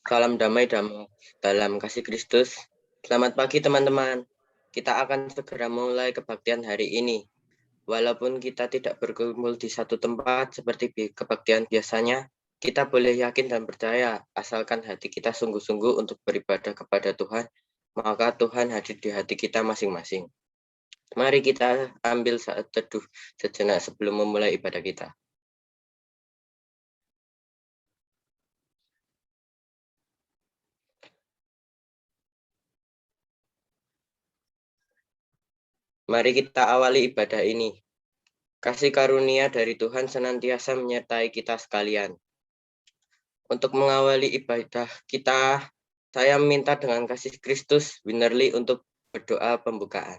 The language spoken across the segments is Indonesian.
Salam damai dalam kasih Kristus. Selamat pagi teman-teman. Kita akan segera mulai kebaktian hari ini. Walaupun kita tidak berkumpul di satu tempat seperti kebaktian biasanya, kita boleh yakin dan percaya asalkan hati kita sungguh-sungguh untuk beribadah kepada Tuhan, maka Tuhan hadir di hati kita masing-masing. Mari kita ambil saat teduh sejenak sebelum memulai ibadah kita. Mari kita awali ibadah ini. Kasih karunia dari Tuhan senantiasa menyertai kita sekalian. Untuk mengawali ibadah kita, saya minta dengan kasih Kristus Winnerly untuk berdoa pembukaan.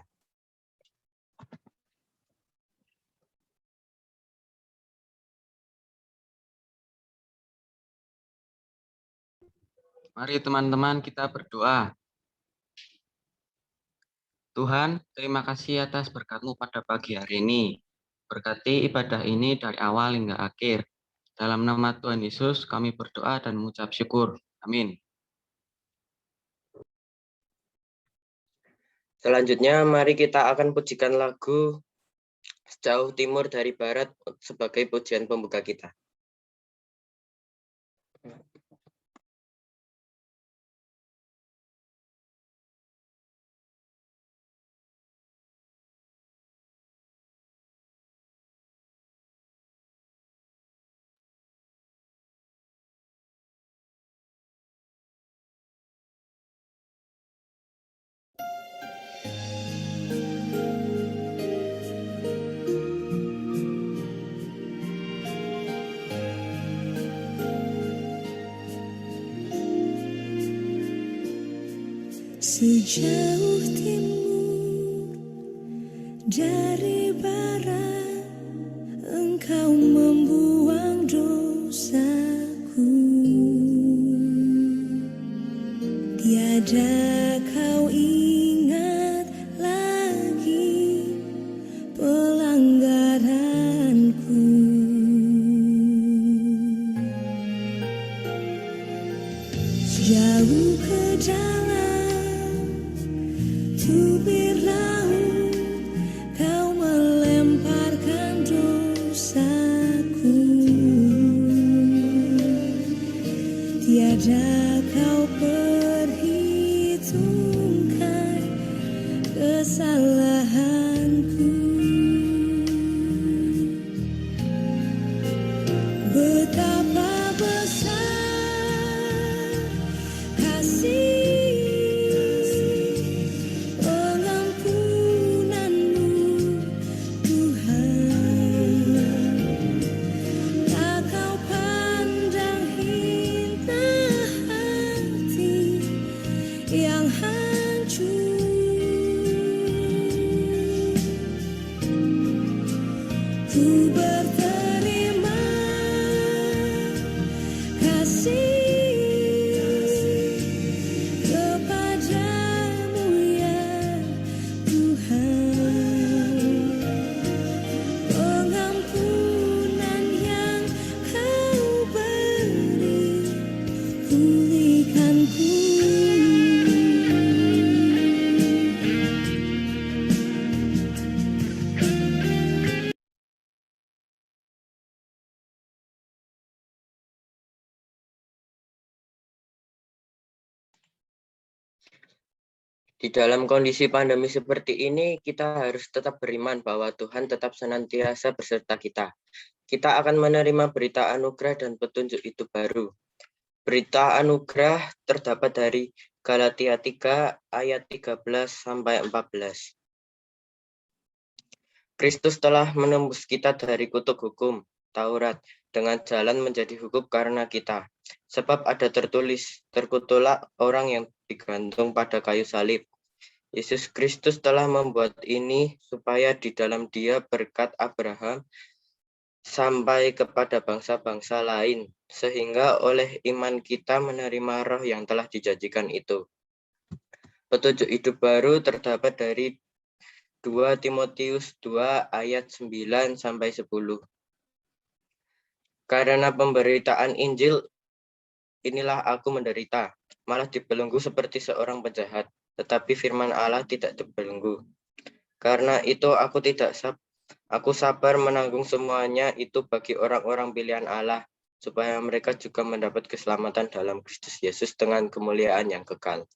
Mari teman-teman kita berdoa. Tuhan, terima kasih atas berkat-Mu pada pagi hari ini. Berkati ibadah ini dari awal hingga akhir. Dalam nama Tuhan Yesus kami berdoa dan mengucap syukur. Amin. Selanjutnya mari kita akan pujikan lagu Sejauh Timur dari Barat sebagai pujian pembuka kita. Sejauh timur dari barat, Engkau membuang dosaku. Tiada kau ingat lagi pelanggaranku. Jauh ke dalam tubir laut, kau melemparkan dosaku. Tiada kau perhitungkan kesalahanku. Betapa besar kasih pengampunanmu, Tuhan. Tak kau pandang hina hati yang hancur. Ku berterima kasih kepadamu ya Tuhan. Pengampunan yang kau beri, pulihkanku. Di dalam kondisi pandemi seperti ini, kita harus tetap beriman bahwa Tuhan tetap senantiasa beserta kita. Kita akan menerima berita anugerah dan petunjuk itu baru. Berita anugerah terdapat dari Galatia 3 ayat 13 sampai 14. Kristus telah menembus kita dari kutuk hukum, Taurat, dengan jalan menjadi hukum karena kita. Sebab ada tertulis, terkutuklah orang yang digantung pada kayu salib. Yesus Kristus telah membuat ini supaya di dalam Dia berkat Abraham sampai kepada bangsa-bangsa lain, sehingga oleh iman kita menerima roh yang telah dijanjikan itu. Petunjuk hidup baru terdapat dari 2 Timotius 2 ayat 9 sampai 10. Karena pemberitaan Injil inilah aku menderita, malah dibelenggu seperti seorang penjahat. Tetapi firman Allah tidak dibelenggu. Karena itu aku sabar menanggung semuanya itu bagi orang-orang pilihan Allah, supaya mereka juga mendapat keselamatan dalam Kristus Yesus dengan kemuliaan yang kekal.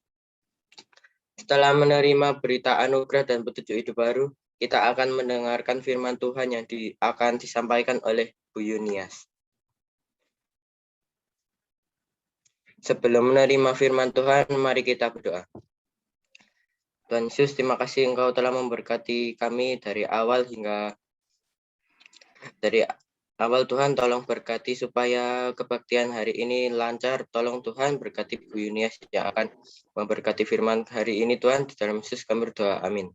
Setelah menerima berita anugerah dan petunjuk hidup baru, kita akan mendengarkan firman Tuhan yang akan disampaikan oleh Bu Yunias. Sebelum menerima firman Tuhan, mari kita berdoa. Tuhan Yesus, terima kasih Engkau telah memberkati kami dari awal Tuhan, tolong berkati supaya kebaktian hari ini lancar. Tolong Tuhan berkati Bu Yunias yang akan memberkati firman hari ini Tuhan. Di dalam Yesus kami berdoa. Amin.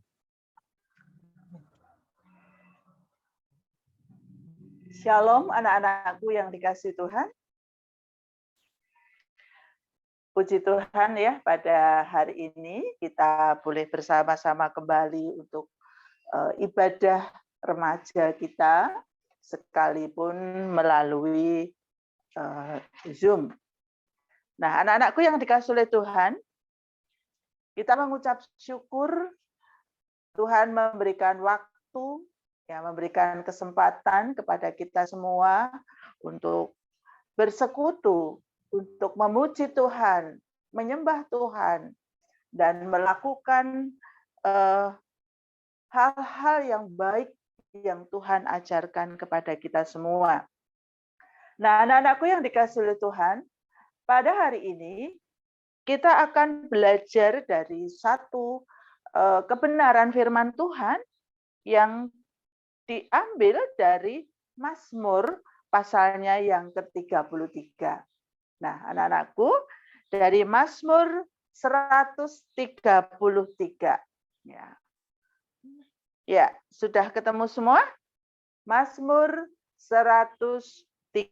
Shalom anak-anakku yang dikasihi Tuhan. Puji Tuhan ya, pada hari ini kita boleh bersama-sama kembali untuk ibadah remaja kita, sekalipun melalui Zoom. Nah, anak-anakku yang dikasihi oleh Tuhan, kita mengucap syukur Tuhan memberikan waktu, ya, memberikan kesempatan kepada kita semua untuk bersekutu, untuk memuji Tuhan, menyembah Tuhan, dan melakukan hal-hal yang baik yang Tuhan ajarkan kepada kita semua. Nah, anak-anakku yang dikasihi oleh Tuhan, pada hari ini kita akan belajar dari satu kebenaran firman Tuhan yang diambil dari Mazmur pasalnya yang ke-33. Nah, anak-anakku, dari Mazmur 133. Ya, sudah ketemu semua? Mazmur 133.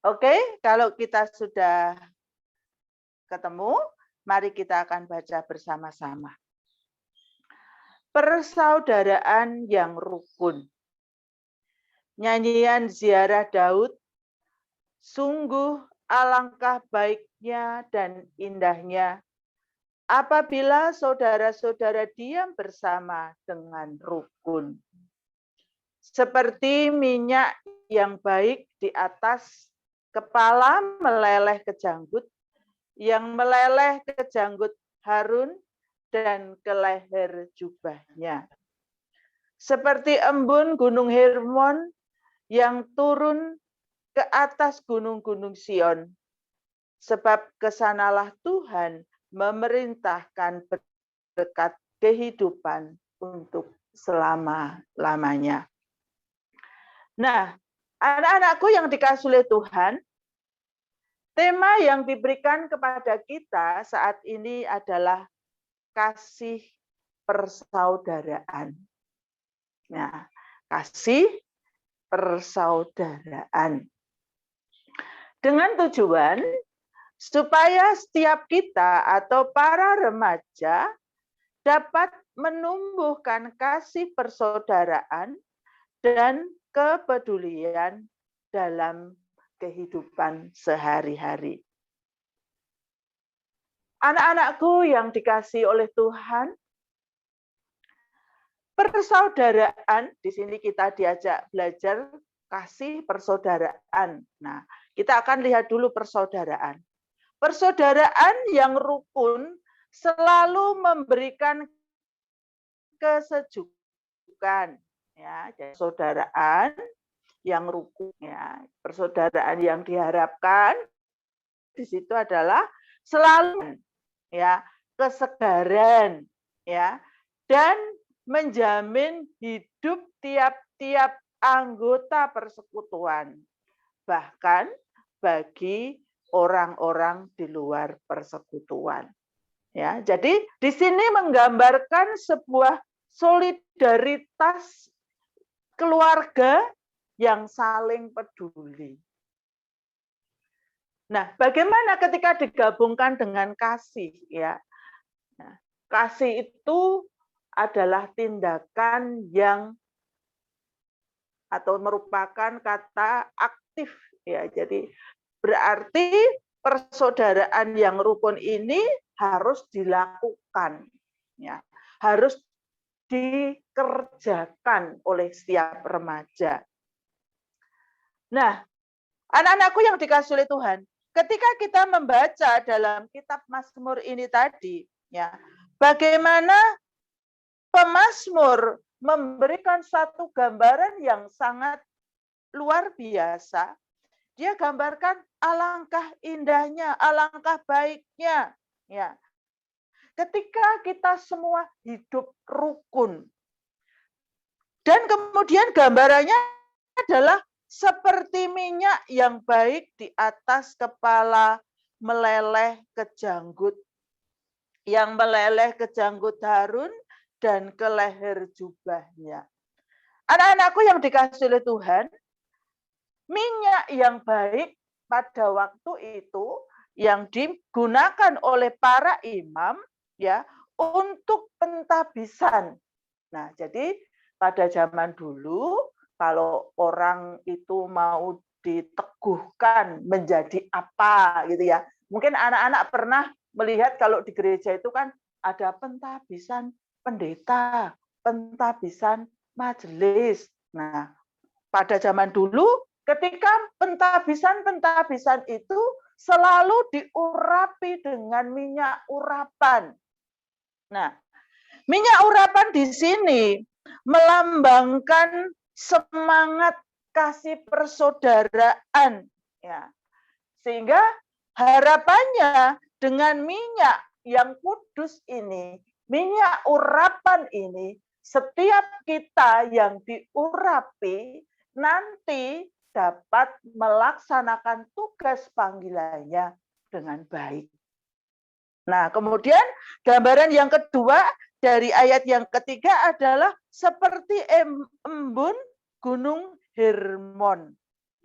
Oke, kalau kita sudah ketemu, mari kita akan baca bersama-sama. Persaudaraan yang rukun. Nyanyian ziarah Daud, sungguh alangkah baiknya dan indahnya apabila saudara-saudara diam bersama dengan rukun. Seperti minyak yang baik di atas kepala meleleh ke janggut, yang meleleh ke janggut Harun dan ke leher jubahnya. Seperti embun gunung Hermon yang turun ke atas gunung-gunung Sion, sebab kesanalah Tuhan memerintahkan berkat kehidupan untuk selama-lamanya. Nah, anak-anakku yang dikasihi oleh Tuhan, tema yang diberikan kepada kita saat ini adalah kasih persaudaraan. Nah, kasih persaudaraan. Dengan tujuan supaya setiap kita atau para remaja dapat menumbuhkan kasih persaudaraan dan kepedulian dalam kehidupan sehari-hari. Anak-anakku yang dikasihi oleh Tuhan, persaudaraan, di sini kita diajak belajar kasih persaudaraan. Nah, kita akan lihat dulu persaudaraan. Persaudaraan yang rukun selalu memberikan kesejukan. Ya, persaudaraan yang rukun, ya, persaudaraan yang diharapkan di situ adalah selalu, ya, kesegaran, ya, dan menjamin hidup tiap-tiap anggota persekutuan, bahkan bagi orang-orang di luar persekutuan. Ya, jadi di sini menggambarkan sebuah solidaritas keluarga yang saling peduli. Nah, bagaimana ketika digabungkan dengan kasih, ya? Nah, kasih itu adalah tindakan yang atau merupakan kata aktif, Ya, jadi berarti persaudaraan yang rukun ini harus dilakukan, ya, harus dikerjakan oleh setiap remaja. Nah, anak-anakku yang dikasih oleh Tuhan, ketika kita membaca dalam kitab Mazmur ini tadi, ya, bagaimana pemazmur memberikan satu gambaran yang sangat luar biasa. Dia gambarkan alangkah indahnya, alangkah baiknya, ya. Ketika kita semua hidup rukun. Dan kemudian gambarannya adalah seperti minyak yang baik di atas kepala meleleh ke janggut. Yang meleleh ke janggut Harun dan ke leher jubahnya. Anak-anakku yang dikasihi oleh Tuhan, minyak yang baik pada waktu itu yang digunakan oleh para imam ya untuk pentabisan. Nah, jadi pada zaman dulu kalau orang itu mau diteguhkan menjadi apa gitu ya. Mungkin anak-anak pernah melihat kalau di gereja itu kan ada pentabisan pendeta, pentabisan majelis. Nah, pada zaman dulu ketika pentabisan itu selalu diurapi dengan minyak urapan. Nah, minyak urapan di sini melambangkan semangat kasih persaudaraan, ya. Sehingga harapannya dengan minyak yang kudus ini, minyak urapan ini, setiap kita yang diurapi nanti dapat melaksanakan tugas panggilannya dengan baik. Nah, kemudian gambaran yang kedua dari ayat yang ketiga adalah seperti embun Gunung Hermon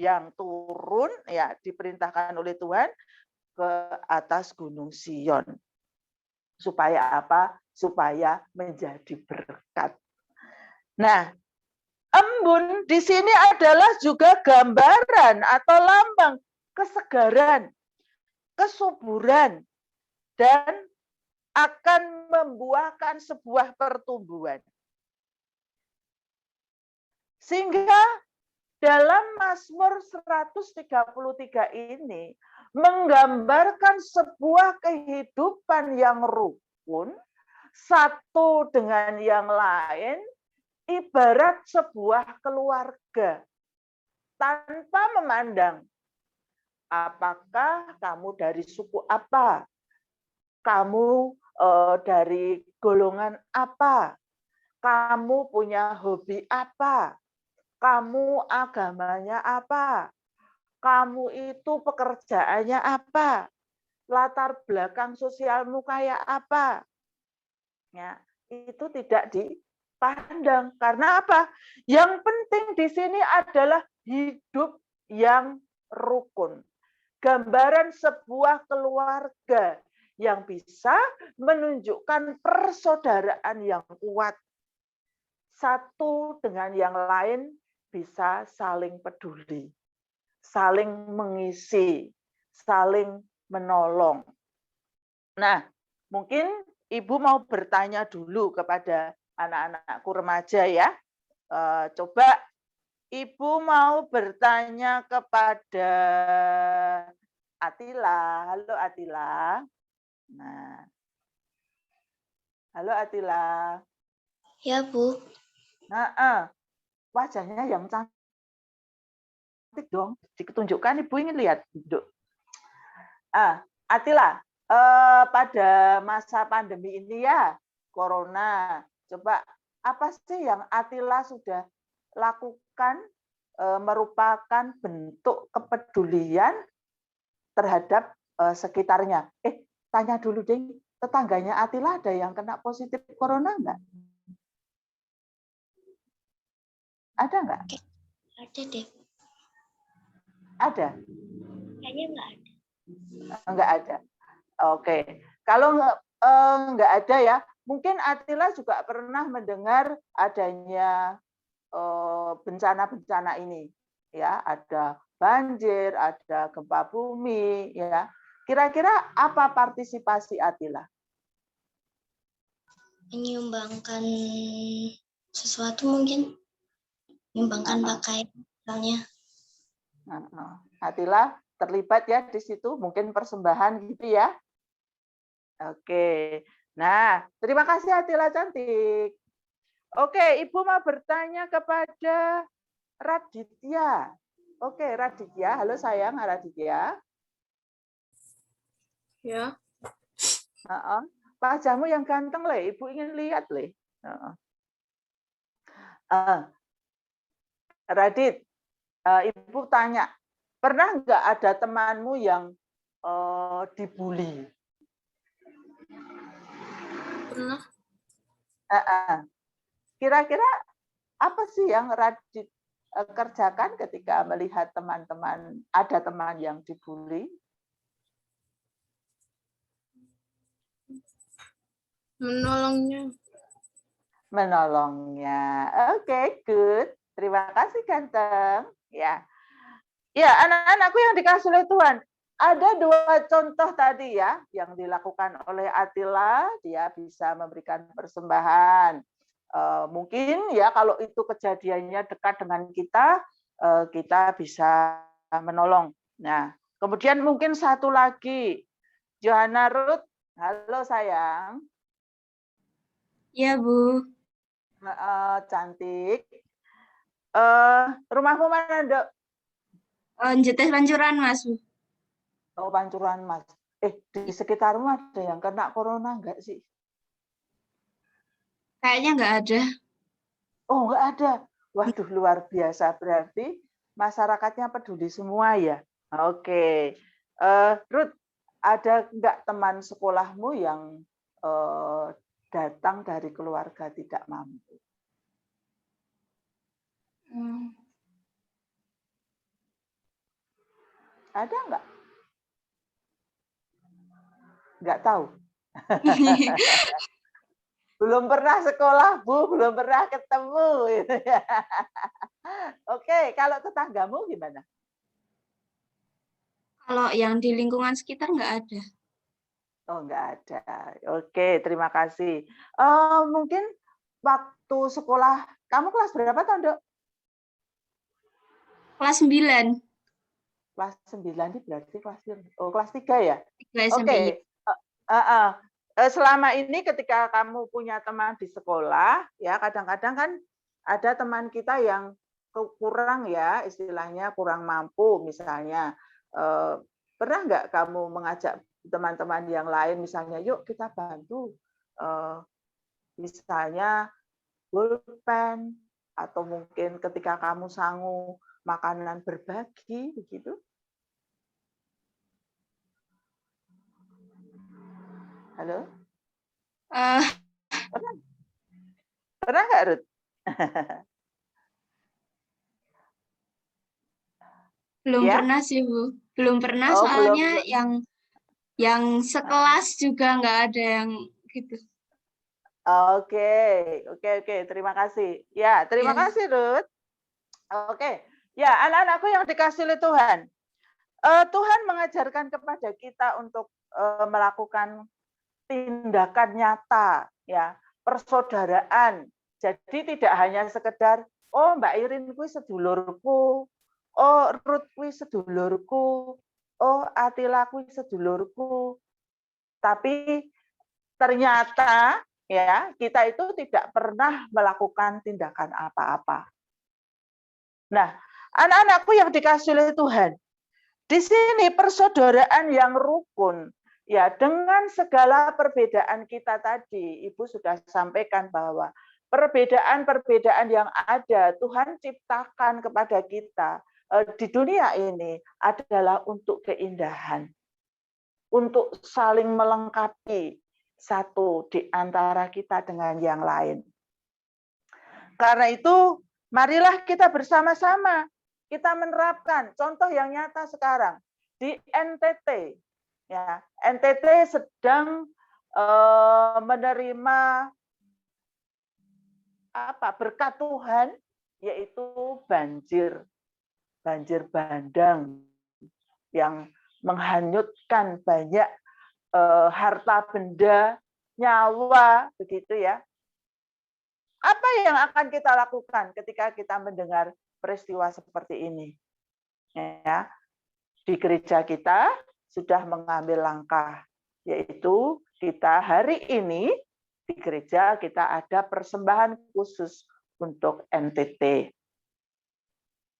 yang turun ya diperintahkan oleh Tuhan ke atas Gunung Sion. Supaya apa? Supaya menjadi berkat. Nah, embun di sini adalah juga gambaran atau lambang kesegaran, kesuburan, dan akan membuahkan sebuah pertumbuhan. Sehingga dalam Mazmur 133 ini menggambarkan sebuah kehidupan yang rukun, satu dengan yang lain, ibarat sebuah keluarga. Tanpa memandang apakah kamu dari suku apa, kamu dari golongan apa, kamu punya hobi apa, kamu agamanya apa, kamu itu pekerjaannya apa, latar belakang sosialmu kayak apa. Ya, itu tidak dipandang. Karena apa? Yang penting di sini adalah hidup yang rukun. Gambaran sebuah keluarga yang bisa menunjukkan persaudaraan yang kuat. Satu dengan yang lain bisa saling peduli, saling mengisi, saling menolong. Nah, mungkin Ibu mau bertanya dulu kepada anak-anakku remaja ya. Coba Ibu mau bertanya kepada Atila. Halo Atila. Nah, halo Atila. Ya, Bu. Nah, wajahnya yang cantik dong. Ditunjukkan, Ibu ingin lihat. Atila, pada masa pandemi ini ya, corona, coba apa sih yang Atila sudah lakukan merupakan bentuk kepedulian terhadap sekitarnya? Tanya dulu deh, tetangganya Atila ada yang kena positif corona enggak? Ada enggak? Ada deh. Ada? Kayaknya nggak ada. Enggak ada. Oke. Kalau enggak ada ya, mungkin Atila juga pernah mendengar adanya bencana-bencana ini. Ya, ada banjir, ada gempa bumi, ya. Kira-kira apa partisipasi Atila? Menyumbangkan sesuatu mungkin. Menyumbangkan pakaian misalnya. Atila terlibat ya di situ, mungkin persembahan gitu ya. Oke. Nah, terima kasih Atila cantik. Oke, Ibu mau bertanya kepada Raditya. Oke, Raditya. Halo sayang, Raditya. Ya. Wajahmu yang ganteng, Le. Ibu ingin lihat, Le. Radit, Ibu tanya, pernah nggak ada temanmu yang dibully? Pernah. Kira-kira apa sih yang Radit kerjakan ketika melihat teman-teman, ada teman yang dibully? Menolongnya. Menolongnya. Oke, good. Terima kasih ganteng. Ya, anak-anakku yang dikasih oleh Tuhan. Ada dua contoh tadi ya yang dilakukan oleh Atila. Dia bisa memberikan persembahan. Mungkin ya kalau itu kejadiannya dekat dengan kita, kita bisa menolong. Nah, kemudian mungkin satu lagi, Johanna Ruth. Halo sayang. Iya, Bu. Cantik. Rumahmu mana, Dok? Jetes Pancuran, Mas, Bu. Oh, Pancuran, Mas. Di sekitarmu ada yang kena corona enggak sih? Kayaknya nggak ada. Oh, enggak ada. Waduh, luar biasa. Berarti masyarakatnya peduli semua ya. Oke. Ruth, ada enggak teman sekolahmu yang datang dari keluarga tidak mampu? Ada enggak? Enggak tahu. Belum pernah sekolah, Bu, belum pernah ketemu. Oke, kalau tetanggamu gimana? Kalau yang di lingkungan sekitar nggak ada. Oh, enggak ada. Oke, terima kasih. Mungkin waktu sekolah, kamu kelas berapa tahun, Dok? Kelas 9. Kelas 9 itu berarti kelas 3 ya? 3 Oke. SMP. Selama ini ketika kamu punya teman di sekolah, ya kadang-kadang kan ada teman kita yang kurang ya, istilahnya kurang mampu misalnya. Pernah nggak kamu mengajak teman-teman yang lain misalnya, yuk kita bantu misalnya pulpen atau mungkin ketika kamu sanggup makanan berbagi begitu? Halo? Pernah nggak, Ruth? Belum Ya? pernah sih, Bu. Belum pernah, Oh, soalnya belum. yang sekelas juga nggak ada yang gitu. Oke. Terima kasih. Ya, terima Ya. kasih, Ruth. Oke. Ya, anak-anakku yang dikasih oleh Tuhan. Tuhan mengajarkan kepada kita untuk melakukan tindakan nyata, ya, persaudaraan. Jadi tidak hanya sekedar, oh Mbak Irin kuwi sedulurku, oh Ruth kuwi sedulurku, oh Atila kuwi sedulurku. Tapi ternyata ya kita itu tidak pernah melakukan tindakan apa-apa. Nah, anak-anakku yang dikasih oleh Tuhan, di sini persaudaraan yang rukun, ya dengan segala perbedaan kita tadi, Ibu sudah sampaikan bahwa perbedaan-perbedaan yang ada Tuhan ciptakan kepada kita di dunia ini adalah untuk keindahan, untuk saling melengkapi satu di antara kita dengan yang lain. Karena itu, marilah kita bersama-sama kita menerapkan contoh yang nyata sekarang di NTT. Ya, NTT sedang menerima berkat Tuhan, yaitu banjir. banjir bandang yang menghanyutkan banyak harta benda, nyawa, begitu ya. Apa yang akan kita lakukan ketika kita mendengar peristiwa seperti ini? Ya, di gereja kita sudah mengambil langkah, yaitu kita hari ini di gereja kita ada persembahan khusus untuk NTT.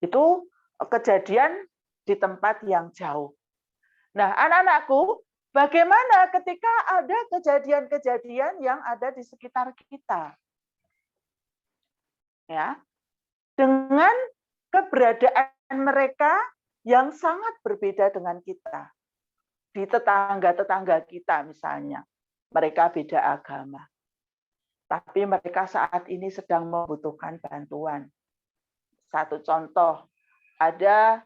Itu kejadian di tempat yang jauh. Nah, anak-anakku, bagaimana ketika ada kejadian-kejadian yang ada di sekitar kita? Ya, dengan keberadaan mereka yang sangat berbeda dengan kita. Di tetangga-tetangga kita misalnya, mereka beda agama. Tapi mereka saat ini sedang membutuhkan bantuan. Satu contoh, ada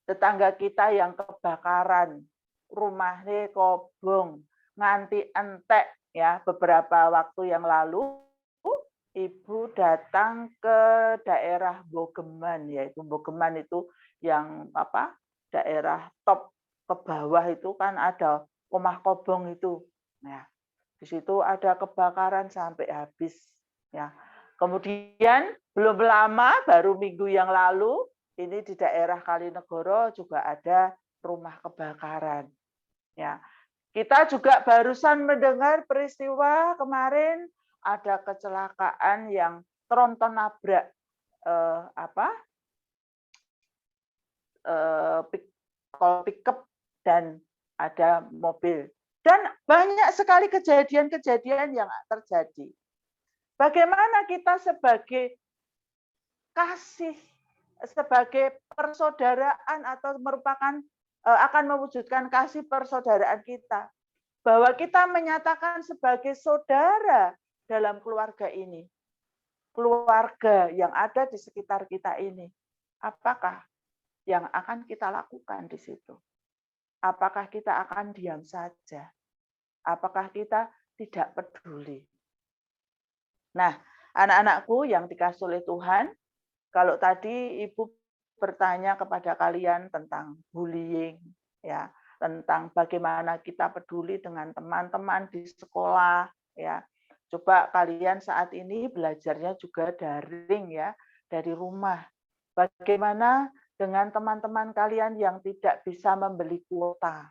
tetangga kita yang kebakaran, rumahnya kobong, nganti entek ya, beberapa waktu yang lalu Ibu datang ke daerah Bogeman, yaitu Bogeman itu yang apa? Daerah top ke bawah itu kan ada Omah Kobong itu. Nah, di situ ada kebakaran sampai habis ya. Kemudian belum lama baru minggu yang lalu ini di daerah Kalinegoro juga ada rumah kebakaran. Ya. Kita juga barusan mendengar peristiwa kemarin ada kecelakaan yang tronton nabrak pickup dan ada mobil. Dan banyak sekali kejadian-kejadian yang terjadi. Bagaimana kita sebagai kasih, sebagai persaudaraan atau merupakan akan mewujudkan kasih persaudaraan kita. Bahwa kita menyatakan sebagai saudara dalam keluarga ini. Keluarga yang ada di sekitar kita ini. Apakah yang akan kita lakukan di situ? Apakah kita akan diam saja? Apakah kita tidak peduli? Nah, anak-anakku yang dikasih oleh Tuhan, kalau tadi Ibu bertanya kepada kalian tentang bullying, ya, tentang bagaimana kita peduli dengan teman-teman di sekolah, ya. Coba kalian saat ini belajarnya juga daring ya, dari rumah. Bagaimana dengan teman-teman kalian yang tidak bisa membeli kuota?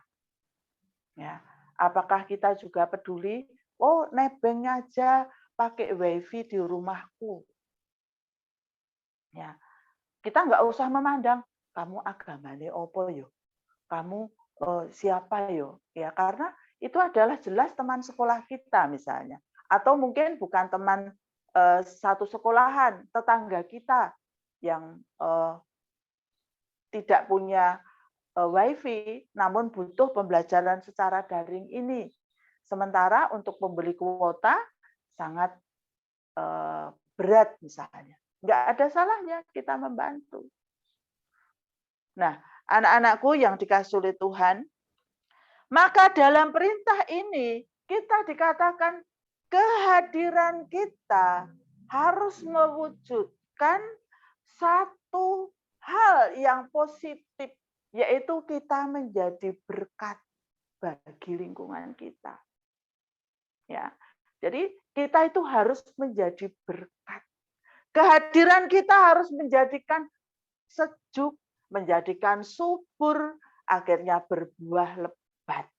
Ya, apakah kita juga peduli? Oh, nebeng aja pakai wifi di rumahku. Ya, kita nggak usah memandang kamu agamanya opo yo, kamu siapa yo, ya karena itu adalah jelas teman sekolah kita misalnya, atau mungkin bukan teman satu sekolahan, tetangga kita yang tidak punya wifi, namun butuh pembelajaran secara daring ini. Sementara untuk membeli kuota sangat berat misalnya. Nggak ada salahnya kita membantu. Nah, anak-anakku yang dikasih oleh Tuhan, maka dalam perintah ini kita dikatakan kehadiran kita harus mewujudkan satu hal yang positif, yaitu kita menjadi berkat bagi lingkungan kita. Ya, jadi kita itu harus menjadi berkat. Kehadiran kita harus menjadikan sejuk, menjadikan subur, akhirnya berbuah lebat.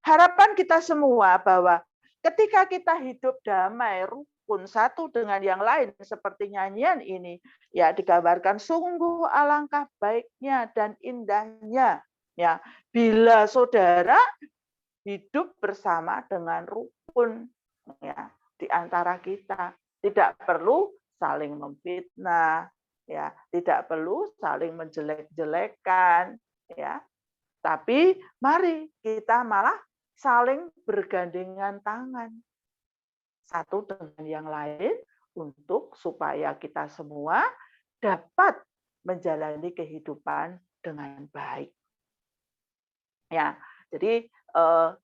Harapan kita semua bahwa ketika kita hidup damai, rukun satu dengan yang lain, seperti nyanyian ini, ya digambarkan sungguh alangkah baiknya dan indahnya, ya bila saudara hidup bersama dengan rukun, ya di antara kita. Tidak perlu saling memfitnah, ya, tidak perlu saling menjelek-jelekan, ya. Tapi mari kita malah saling bergandengan tangan satu dengan yang lain untuk supaya kita semua dapat menjalani kehidupan dengan baik. Ya, jadi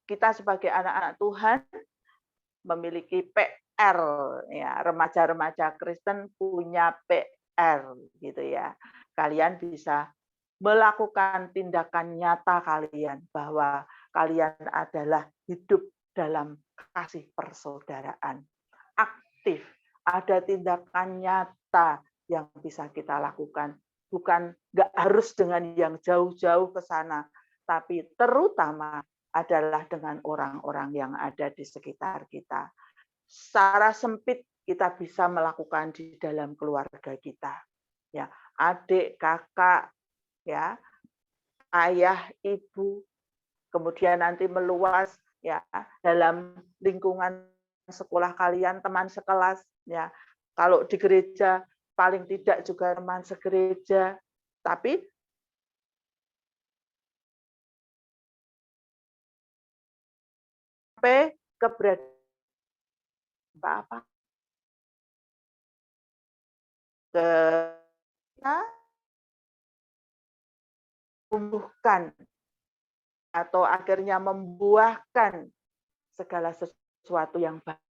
kita sebagai anak-anak Tuhan memiliki PR, ya, remaja-remaja Kristen punya PR gitu ya. kalian bisa melakukan tindakan nyata kalian bahwa kalian adalah hidup dalam kasih persaudaraan. Aktif, ada tindakan nyata yang bisa kita lakukan. Bukan nggak harus dengan yang jauh-jauh ke sana, tapi terutama adalah dengan orang-orang yang ada di sekitar kita. Secara sempit kita bisa melakukan di dalam keluarga kita. Ya, adik, kakak, ya, ayah, ibu, kemudian nanti meluas ya dalam lingkungan sekolah kalian, teman sekelas ya. Kalau di gereja paling tidak juga teman segereja, tapi sampai keberadaan apa ke kita tumbuhkan atau akhirnya membuahkan segala sesuatu yang baik,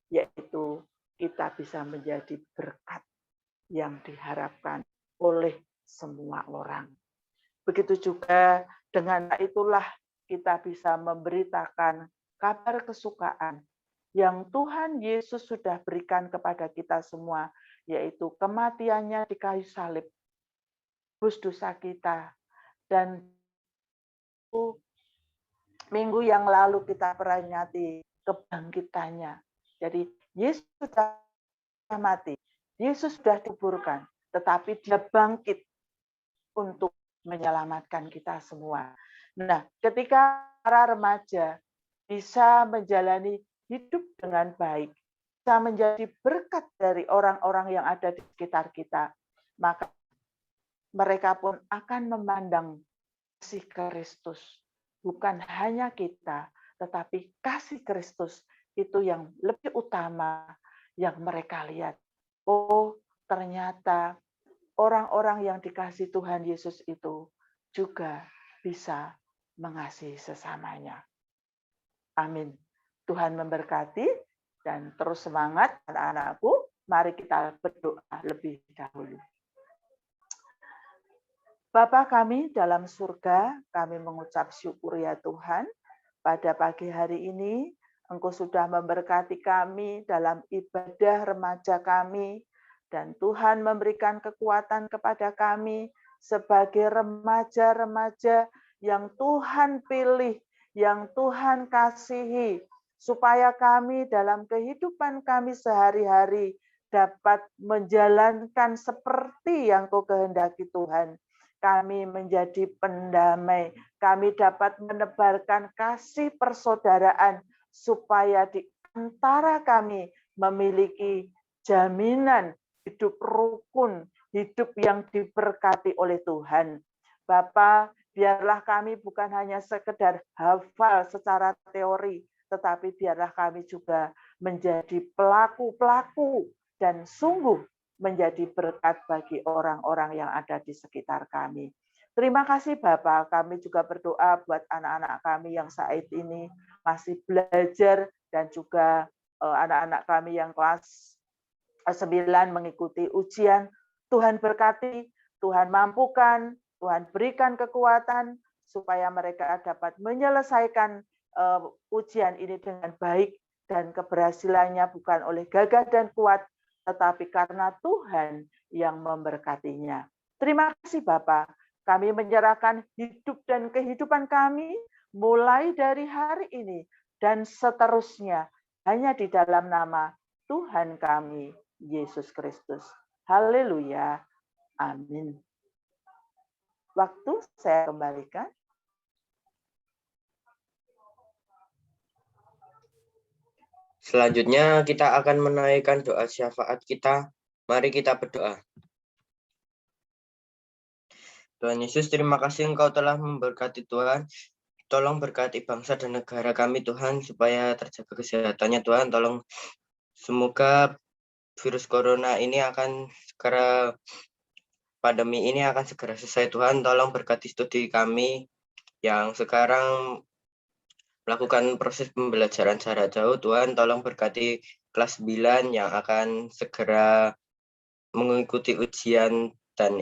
yaitu kita bisa menjadi berkat yang diharapkan oleh semua orang. Begitu juga dengan itulah kita bisa memberitakan kabar kesukaan yang Tuhan Yesus sudah berikan kepada kita semua, yaitu kematiannya di kayu salib, tebus dosa kita, dan minggu yang lalu kita peringati kebangkitannya. Jadi Yesus sudah mati, Yesus sudah dikuburkan, tetapi dia bangkit untuk menyelamatkan kita semua. Nah, ketika para remaja bisa menjalani hidup dengan baik, bisa menjadi berkat dari orang-orang yang ada di sekitar kita, maka mereka pun akan memandang kasih Kristus. Bukan hanya kita, tetapi kasih Kristus itu yang lebih utama yang mereka lihat. Oh, ternyata orang-orang yang dikasihi Tuhan Yesus itu juga bisa mengasihi sesamanya. Amin. Tuhan memberkati dan terus semangat anak-anakku. Mari kita berdoa lebih dahulu. Bapa kami dalam surga, kami mengucap syukur ya Tuhan. Pada pagi hari ini, Engkau sudah memberkati kami dalam ibadah remaja kami, dan Tuhan memberikan kekuatan kepada kami sebagai remaja-remaja yang Tuhan pilih, yang Tuhan kasihi, supaya kami dalam kehidupan kami sehari-hari dapat menjalankan seperti yang Kau kehendaki Tuhan. Kami menjadi pendamai, kami dapat menebarkan kasih persaudaraan, supaya di antara kami memiliki jaminan hidup rukun, hidup yang diberkati oleh Tuhan. Bapa, biarlah kami bukan hanya sekedar hafal secara teori, tetapi biarlah kami juga menjadi pelaku-pelaku dan sungguh menjadi berkat bagi orang-orang yang ada di sekitar kami. Terima kasih Bapak, kami juga berdoa buat anak-anak kami yang saat ini masih belajar dan juga anak-anak kami yang kelas 9 mengikuti ujian. Tuhan berkati, Tuhan mampukan, Tuhan berikan kekuatan supaya mereka dapat menyelesaikan ujian ini dengan baik dan keberhasilannya bukan oleh gagah dan kuat, tetapi karena Tuhan yang memberkatinya. Terima kasih Bapak, kami menyerahkan hidup dan kehidupan kami mulai dari hari ini dan seterusnya hanya di dalam nama Tuhan kami, Yesus Kristus. Haleluya. Amin. Waktu saya kembalikan. Selanjutnya kita akan menaikkan doa syafaat kita. Mari kita berdoa. Tuhan Yesus, terima kasih Engkau telah memberkati Tuhan. Tolong berkati bangsa dan negara kami Tuhan, supaya terjaga kesehatannya Tuhan. Tolong semoga virus corona ini akan segera, pandemi ini akan segera selesai Tuhan. Tolong berkati studi kami yang sekarang melakukan proses pembelajaran jarak jauh Tuhan. Tolong berkati kelas 9 yang akan segera mengikuti ujian dan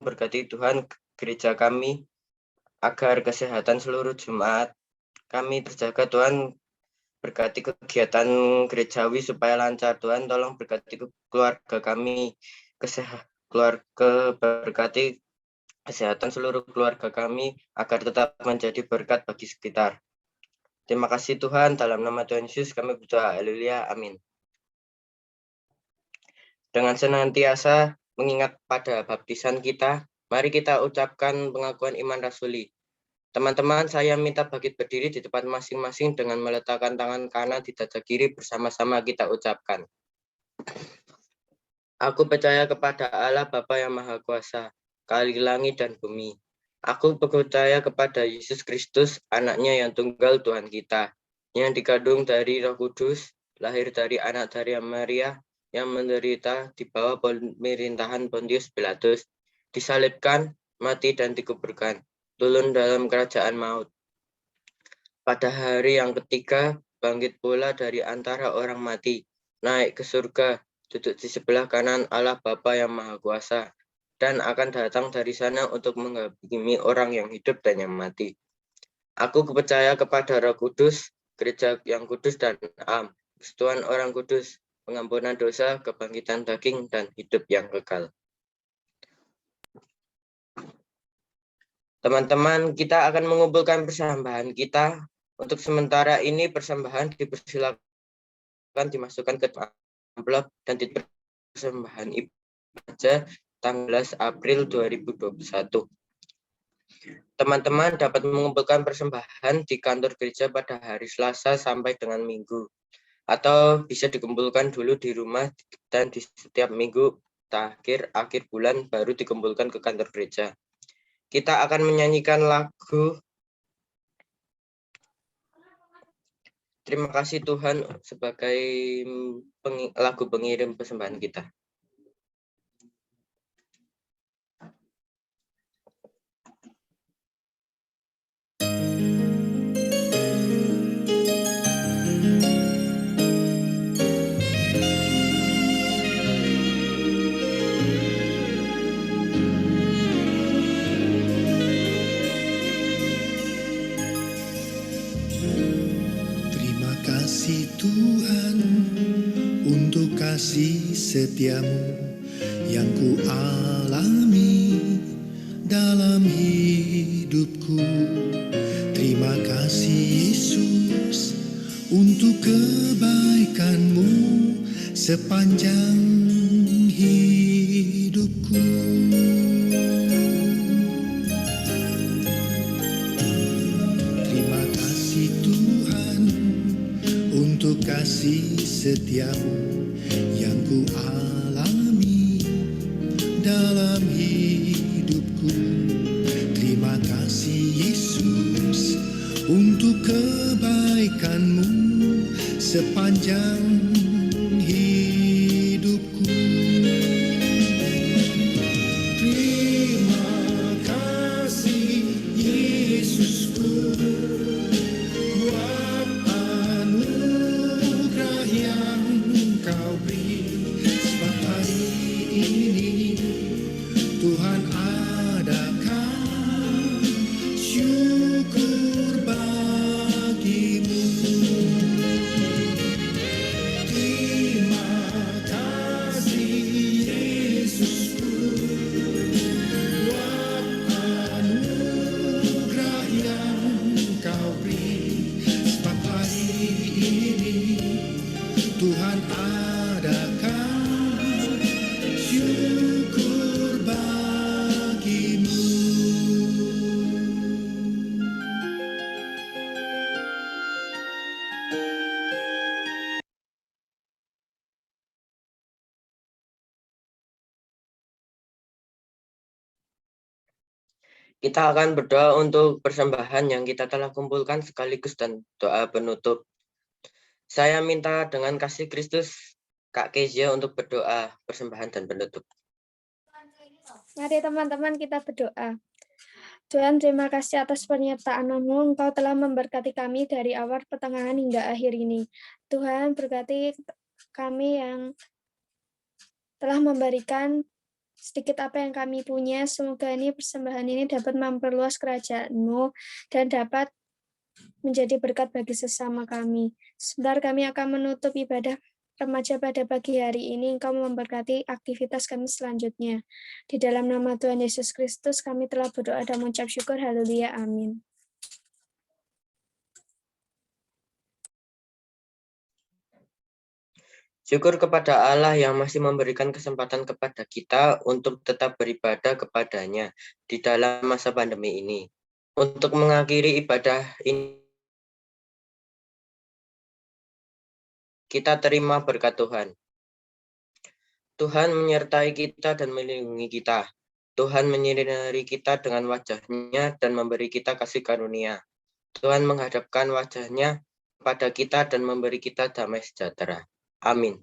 berkati Tuhan gereja kami agar kesehatan seluruh jemaat kami terjaga. Tuhan berkati kegiatan gerejawi supaya lancar. Tuhan tolong berkati keluarga kami, berkati kesehatan seluruh keluarga kami agar tetap menjadi berkat bagi sekitar. Terima kasih Tuhan, dalam nama Tuhan Yesus kami berdoa. Haleluya, amin. Dengan senantiasa mengingat pada baptisan kita, mari kita ucapkan pengakuan iman rasuli. Teman-teman, saya minta bangkit berdiri di tempat masing-masing dengan meletakkan tangan kanan di dada kiri, bersama-sama kita ucapkan. Aku percaya kepada Allah Bapa yang Maha Kuasa, Kali langit dan bumi. Aku percaya kepada Yesus Kristus, anaknya yang tunggal Tuhan kita, yang dikandung dari Roh Kudus, lahir dari anak dari Maria, yang menderita di bawah pemerintahan Pontius Pilatus, disalibkan, mati dan dikuburkan, turun dalam kerajaan maut. Pada hari yang ketiga, bangkit pula dari antara orang mati, naik ke surga, duduk di sebelah kanan Allah Bapa yang Maha Kuasa, dan akan datang dari sana untuk menghakimi orang yang hidup dan yang mati. Aku percaya kepada Roh Kudus, gereja yang kudus dan am, persekutuan orang kudus, pengampunan dosa, kebangkitan daging, dan hidup yang kekal. Teman-teman, kita akan mengumpulkan persembahan kita. Untuk sementara ini persembahan dipersilakan dimasukkan ke amplop dan persembahan ibadah tanggal 11 April 2021. Teman-teman dapat mengumpulkan persembahan di kantor gereja pada hari Selasa sampai dengan Minggu, atau bisa dikumpulkan dulu di rumah dan di setiap minggu akhir bulan baru dikumpulkan ke kantor gereja. Kita akan menyanyikan lagu Terima Kasih Tuhan sebagai lagu pengirim persembahan kita. Terima kasih Tuhan untuk kasih setiamu yang ku alami dalam hidupku. Terima kasih Yesus untuk kebaikanmu sepanjang hidupku. Terima kasih Tuhan untuk kasih setiamu yang ku alami dalam hidupku. Terima kasih Yesus untuk kebaikanmu sepanjang hidupku. Terima kasih Yesusku buat anugerah yang Kau beri. Sebab hari ini Tuhan adakan syukur bagimu. Terima kasih Yesusku buat anugerah yang Kau beri. Sebab hari ini Tuhan adakan syukur bagimu. Kita akan berdoa untuk persembahan yang kita telah kumpulkan sekaligus dan doa penutup. Saya minta dengan kasih Kristus Kak Kezia untuk berdoa persembahan dan penutup. Mari teman-teman kita berdoa. Tuhan, terima kasih atas penyertaan-Mu. Engkau telah memberkati kami dari awal, pertengahan, hingga akhir ini. Tuhan, berkati kami yang telah memberikan sedikit apa yang kami punya, semoga persembahan ini dapat memperluas kerajaan-Mu dan dapat menjadi berkat bagi sesama kami. Sebentar kami akan menutup ibadah remaja pada pagi hari ini. Engkau memberkati aktivitas kami selanjutnya. Di dalam nama Tuhan Yesus Kristus kami telah berdoa dan mengucap syukur. Haleluya. Amin. Syukur kepada Allah yang masih memberikan kesempatan kepada kita untuk tetap beribadah kepadanya di dalam masa pandemi ini. Untuk mengakhiri ibadah ini, kita terima berkat Tuhan. Tuhan menyertai kita dan melindungi kita. Tuhan menyinari kita dengan wajah-Nya dan memberi kita kasih karunia. Tuhan menghadapkan wajah-Nya kepada kita dan memberi kita damai sejahtera. Amin.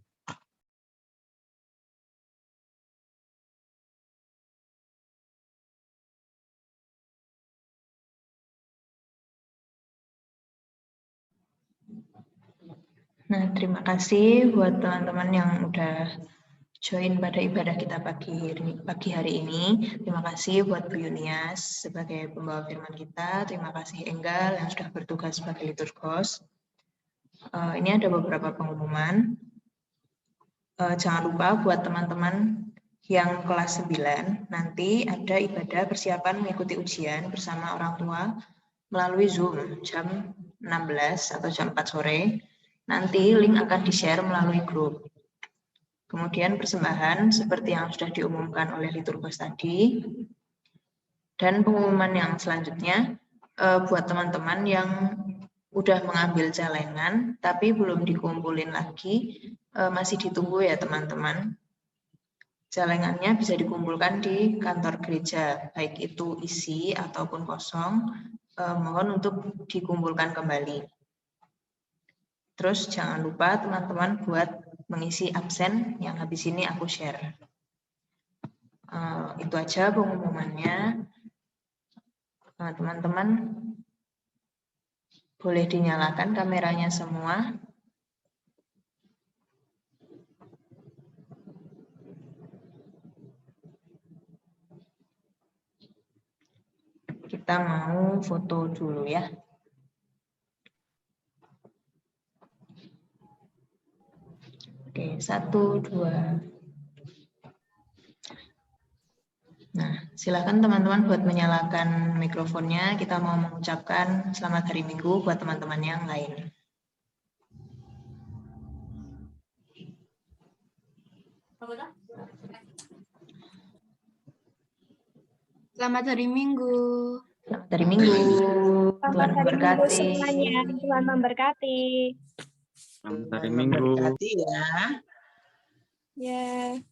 Nah, terima kasih buat teman-teman yang udah join pada ibadah kita pagi hari ini. Terima kasih buat Bu Yunias sebagai pembawa firman kita. Terima kasih Enggal yang sudah bertugas sebagai liturgos. Ini ada beberapa pengumuman. Jangan lupa buat teman-teman yang kelas 9, nanti ada ibadah persiapan mengikuti ujian bersama orang tua melalui Zoom jam 16 atau jam 4 sore. Nanti link akan di-share melalui grup. Kemudian persembahan seperti yang sudah diumumkan oleh liturgos tadi. Dan pengumuman yang selanjutnya buat teman-teman yang udah mengambil celengan tapi belum dikumpulin lagi, masih ditunggu ya teman-teman. Celengannya bisa dikumpulkan di kantor gereja, baik itu isi ataupun kosong, mohon untuk dikumpulkan kembali. Terus jangan lupa teman-teman buat mengisi absen yang habis ini aku share. Itu aja pengumumannya. Teman-teman boleh dinyalakan kameranya semua. Kita mau foto dulu ya. Oke, 1, 2. Nah, silakan teman-teman buat menyalakan mikrofonnya. Kita mau mengucapkan selamat hari Minggu buat teman-teman yang lain. Selamat hari Minggu. Selamat hari Minggu. Tuhan Selamat hari Minggu memberkati. semuanya. Tuhan memberkati. Selamat hari Minggu. Berkati ya. Ya.